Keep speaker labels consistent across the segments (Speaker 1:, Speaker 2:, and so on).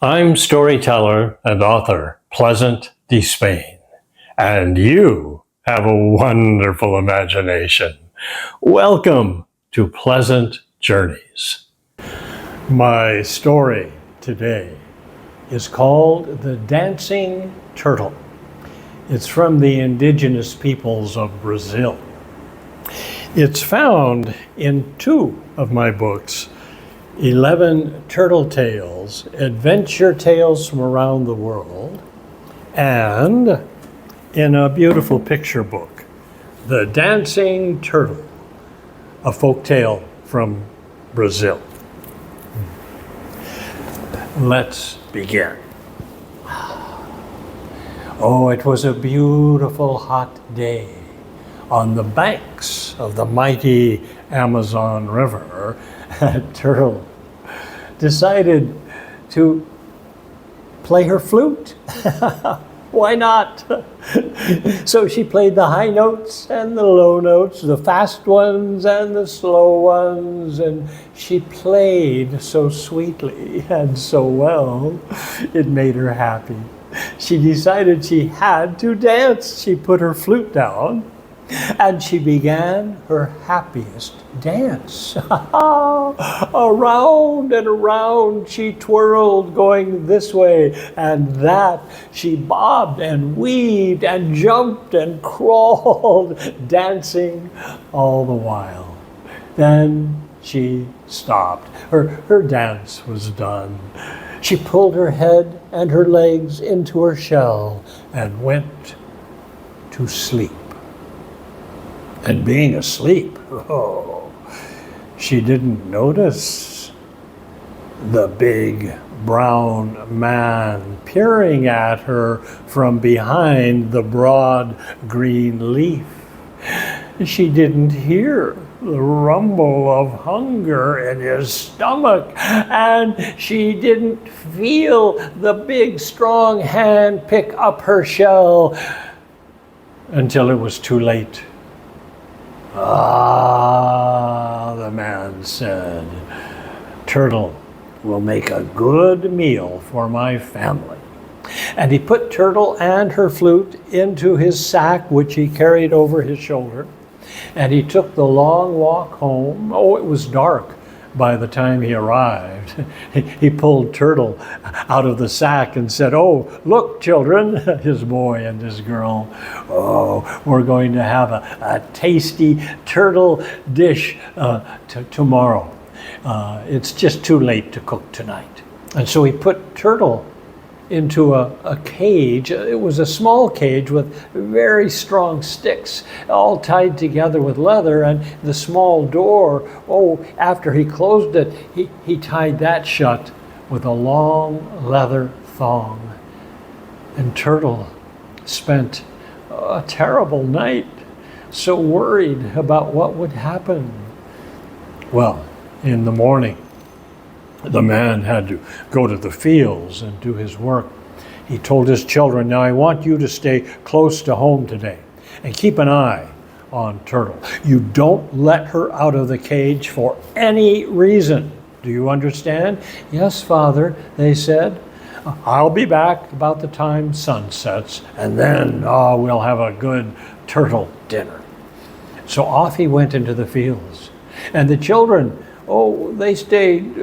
Speaker 1: I'm storyteller and author Pleasant DeSpain, and you have a wonderful imagination. Welcome to Pleasant Journeys. My story today is called The Dancing Turtle. It's from the indigenous peoples of Brazil. It's found in two of my books, 11 Turtle Tales, Adventure Tales from Around the World, and in a beautiful picture book, The Dancing Turtle, a folk tale from Brazil. Let's begin. Oh, it was a beautiful hot day on the banks of the mighty Amazon River. Turtle decided to play her flute. Why not? So she played the high notes and the low notes, the fast ones and the slow ones, and she played so sweetly and so well, it made her happy. She decided she had to dance. She put her flute down and she began her happiest dance. Around and around she twirled, going this way and that. She bobbed and weaved and jumped and crawled, dancing all the while. Then she stopped. Her dance was done. She pulled her head and her legs into her shell and went to sleep. And being asleep, she didn't notice the big brown man peering at her from behind the broad green leaf. She didn't hear the rumble of hunger in his stomach, and she didn't feel the big strong hand pick up her shell until it was too late. "Ah," the man said, "Turtle will make a good meal for my family." And he put Turtle and her flute into his sack, which he carried over his shoulder. And he took the long walk home. Oh, it was dark by the time he arrived. He pulled Turtle out of the sack and said, "Oh, look, children," his boy and his girl. "Oh, we're going to have a tasty turtle dish tomorrow. It's just too late to cook tonight." And so he put Turtle into a cage. It was a small cage with very strong sticks, all tied together with leather, and the small door, after he closed it, he tied that shut with a long leather thong. And Turtle spent a terrible night, so worried about what would happen. Well, in the morning, the man had to go to the fields and do his work. He told his children, "Now I want you to stay close to home today and keep an eye on Turtle. You don't let her out of the cage for any reason. Do you understand?" "Yes, Father," they said. "I'll be back about the time sun sets, and then we'll have a good turtle dinner." So off he went into the fields. And the children, they stayed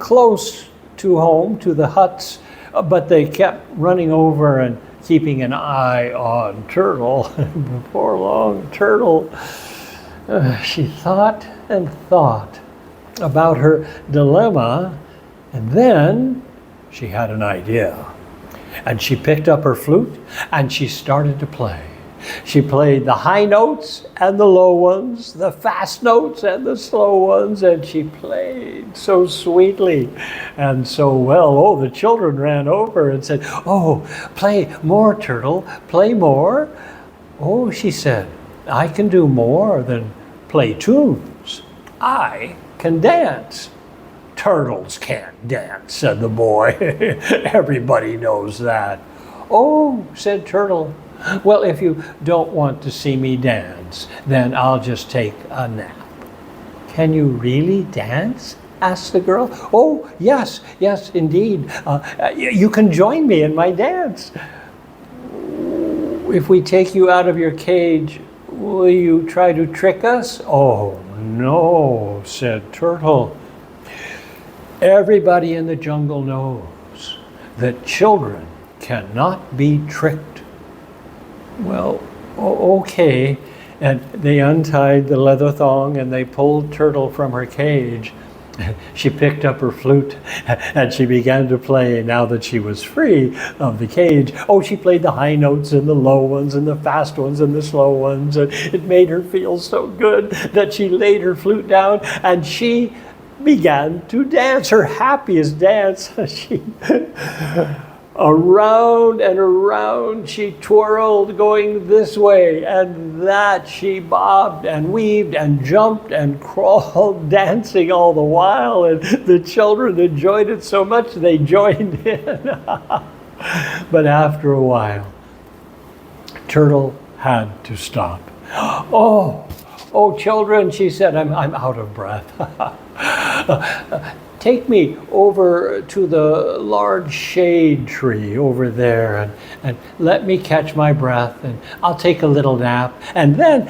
Speaker 1: close to home, to the huts, but they kept running over and keeping an eye on Turtle. Before long, Turtle, she thought and thought about her dilemma, and then she had an idea. And she picked up her flute and she started to play. She played the high notes and the low ones, the fast notes and the slow ones, and she played so sweetly and so well. The children ran over and said, "Play more, Turtle, play more." She said, "I can do more than play tunes. I can dance." "Turtles can't dance," said the boy. "Everybody knows that." "Oh," said Turtle, "well, if you don't want to see me dance, then I'll just take a nap." "Can you really dance?" asked the girl. Oh, yes, yes, indeed. You can join me in my dance. If we take you out of your cage, will you try to trick us? Oh, no, said Turtle. Everybody in the jungle knows that children cannot be tricked. Well, okay. And they untied the leather thong and they pulled Turtle from her cage. She picked up her flute and she began to play now that she was free of the cage. Oh, she played the high notes and the low ones and the fast ones and the slow ones. And it made her feel so good that she laid her flute down and she began to dance, her happiest dance. She around and around she twirled, going this way and that. She bobbed and weaved and jumped and crawled, dancing all the while. And the children enjoyed it so much they joined in. But after a while, Turtle had to stop. Oh, children, she said, I'm out of breath. Take me over to the large shade tree over there and let me catch my breath and I'll take a little nap. And then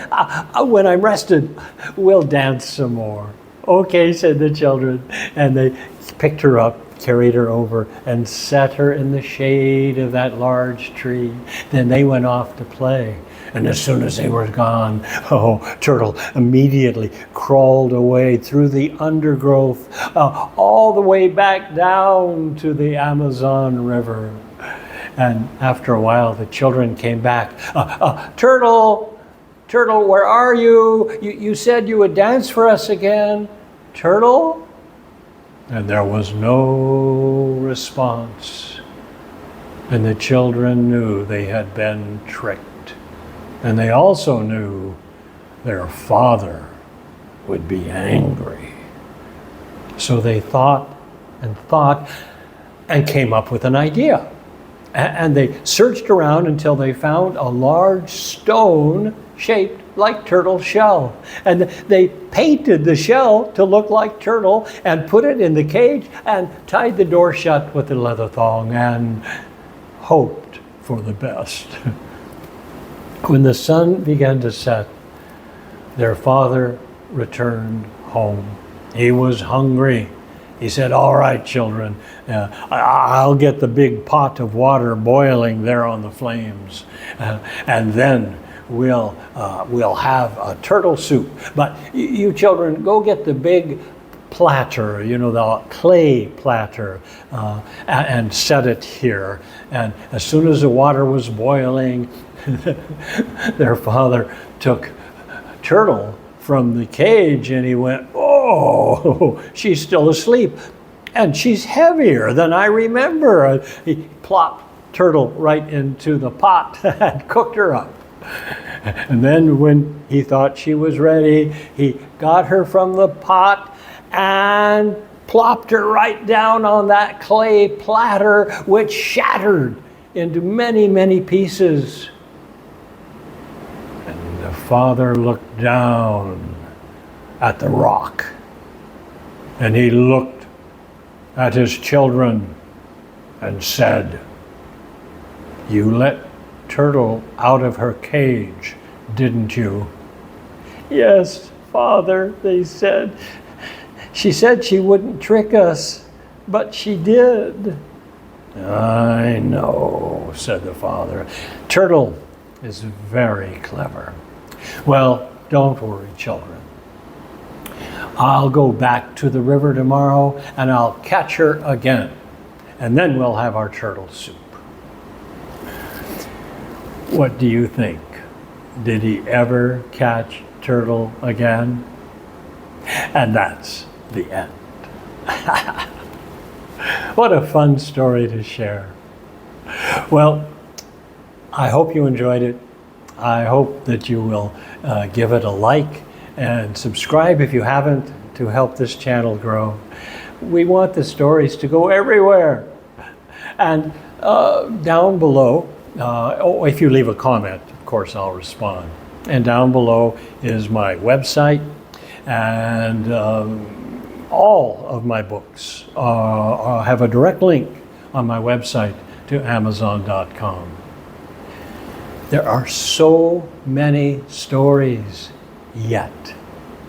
Speaker 1: when I'm rested, we'll dance some more. Okay, said the children. And they picked her up, carried her over and set her in the shade of that large tree. Then they went off to play. And as soon as they were gone, Turtle immediately crawled away through the undergrowth, all the way back down to the Amazon River. And after a while, the children came back. Turtle, where are you? You said you would dance for us again. Turtle? And there was no response. And the children knew they had been tricked. And they also knew their father would be angry. So they thought and came up with an idea. And they searched around until they found a large stone shaped like Turtle's shell. And they painted the shell to look like Turtle and put it in the cage and tied the door shut with the leather thong and hoped for the best. When the sun began to set, their father returned home. He was hungry. He said, all right, children, I'll get the big pot of water boiling there on the flames. And then we'll have a turtle soup. But you children, go get the big platter, the clay platter, and set it here. And as soon as the water was boiling, their father took Turtle from the cage and he went, oh, she's still asleep and she's heavier than I remember. He plopped Turtle right into the pot and cooked her up. And then when he thought she was ready, he got her from the pot and plopped her right down on that clay platter, which shattered into many, many pieces. And the father looked down at the rock, and he looked at his children and said, "You let Turtle out of her cage, didn't you?" "Yes, Father," they said. "She said she wouldn't trick us, but she did." "I know," said the father. "Turtle is very clever." "Well, don't worry, children. I'll go back to the river tomorrow and I'll catch her again. And then we'll have our turtle soup." What do you think? Did he ever catch Turtle again? And that's the end. What a fun story to share. Well, I hope you enjoyed it. I hope that you will give it a like and subscribe if you haven't, to help this channel grow. We want the stories to go everywhere. And down below, if you leave a comment, of course I'll respond. And down below is my website. And All of my books have a direct link on my website to Amazon.com. There are so many stories yet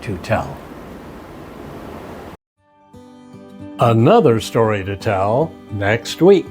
Speaker 1: to tell. Another story to tell next week.